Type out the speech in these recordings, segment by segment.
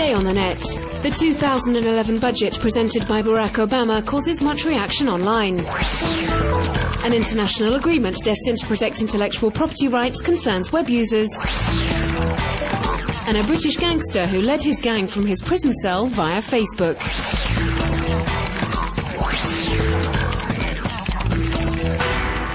Today on the net, the 2011 budget presented by Barack Obama causes much reaction online. An international agreement destined to protect intellectual property rights concerns web users. And a British gangster who led his gang from his prison cell via Facebook.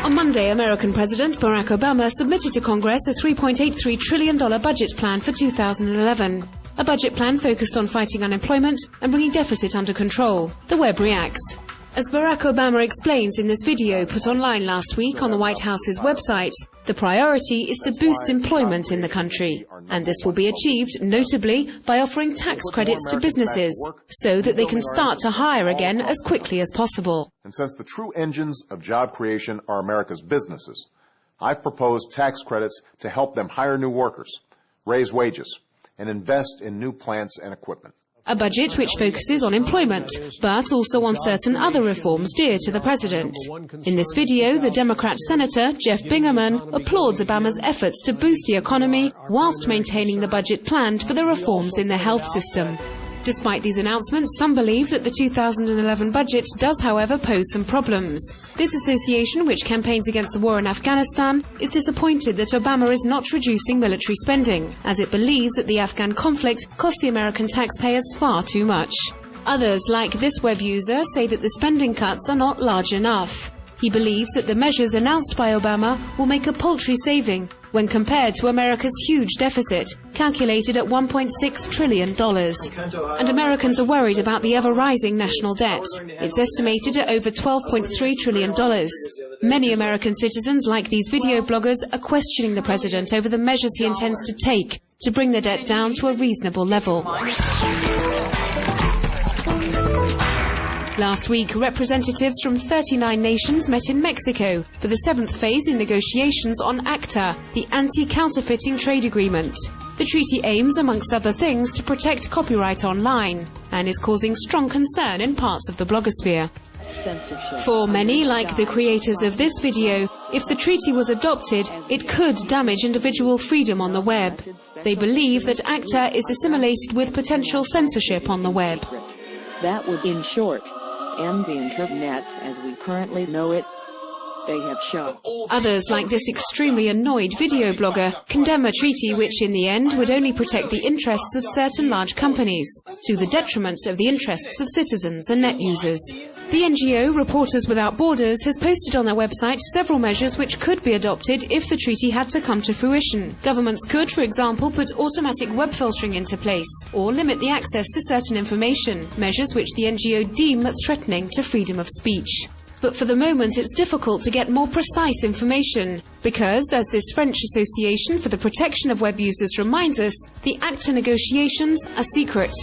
On Monday, American President Barack Obama submitted to Congress a $3.83 trillion budget plan for 2011. A budget plan focused on fighting unemployment and bringing deficit under control. The web reacts. As Barack Obama explains in this video put online last week on the White House's website, the priority is to boost employment in the country. And this will be achieved, notably, by offering tax credits to businesses so that they can start to hire again as quickly as possible. And since the true engines of job creation are America's businesses, I've proposed tax credits to help them hire new workers, raise wages, and invest in new plants and equipment. A budget which focuses on employment, but also on certain other reforms dear to the president. In this video, the Democrat Senator, Jeff Bingaman, applauds Obama's efforts to boost the economy whilst maintaining the budget planned for the reforms in the health system. Despite these announcements, some believe that the 2011 budget does, however, pose some problems. This association, which campaigns against the war in Afghanistan, is disappointed that Obama is not reducing military spending, as it believes that the Afghan conflict costs the American taxpayers far too much. Others, like this web user, say that the spending cuts are not large enough. He believes that the measures announced by Obama will make a paltry saving when compared to America's huge deficit, calculated at $1.6 trillion. And Americans are worried about the ever-rising national debt. It's estimated at over $12.3 trillion. Many American citizens, like these video bloggers, are questioning the president over the measures he intends to take to bring the debt down to a reasonable level. Last week, representatives from 39 nations met in Mexico for the 7th phase in negotiations on ACTA, the Anti-Counterfeiting Trade Agreement. The treaty aims, amongst other things, to protect copyright online and is causing strong concern in parts of the blogosphere. For many, like the creators of this video, if the treaty was adopted, it could damage individual freedom on the web. They believe that ACTA is assimilated with potential censorship on the web. That would, in short, end the internet as we currently know it, they have shown. Others, like this extremely annoyed video blogger, condemn a treaty which in the end would only protect the interests of certain large companies, to the detriment of the interests of citizens and net users. The NGO Reporters Without Borders has posted on their website several measures which could be adopted if the treaty had to come to fruition. Governments could, for example, put automatic web filtering into place, or limit the access to certain information, measures which the NGO deem threatening to freedom of speech. But for the moment, it's difficult to get more precise information because, as this French Association for the Protection of Web Users reminds us, the ACTA negotiations are secret.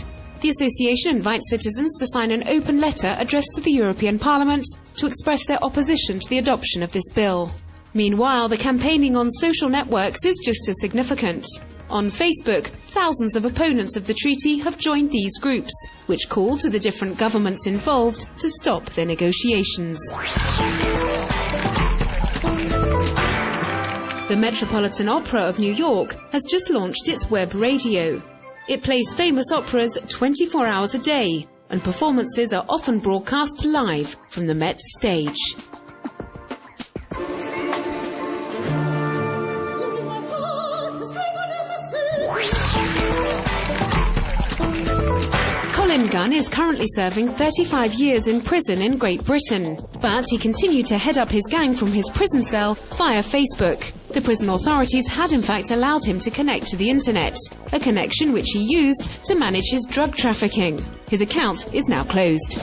The association invites citizens to sign an open letter addressed to the European Parliament to express their opposition to the adoption of this bill. Meanwhile, the campaigning on social networks is just as significant. On Facebook, thousands of opponents of the treaty have joined these groups, which call to the different governments involved to stop the negotiations. The Metropolitan Opera of New York has just launched its web radio. It plays famous operas 24 hours a day, and performances are often broadcast live from the Met stage. Colin Gunn is currently serving 35 years in prison in Great Britain, but he continued to head up his gang from his prison cell via Facebook. The prison authorities had in fact allowed him to connect to the internet, a connection which he used to manage his drug trafficking. His account is now closed.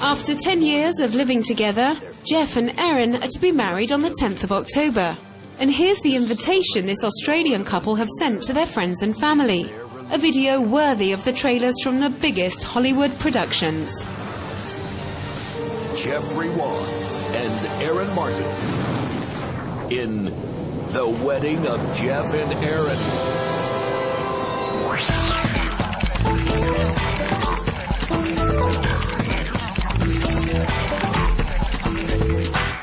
After 10 years of living together, Jeff and Erin are to be married on the 10th of October. And here's the invitation this Australian couple have sent to their friends and family. A video worthy of the trailers from the biggest Hollywood productions. Jeffrey Wong and Erin Martin in The Wedding of Jeff and Erin.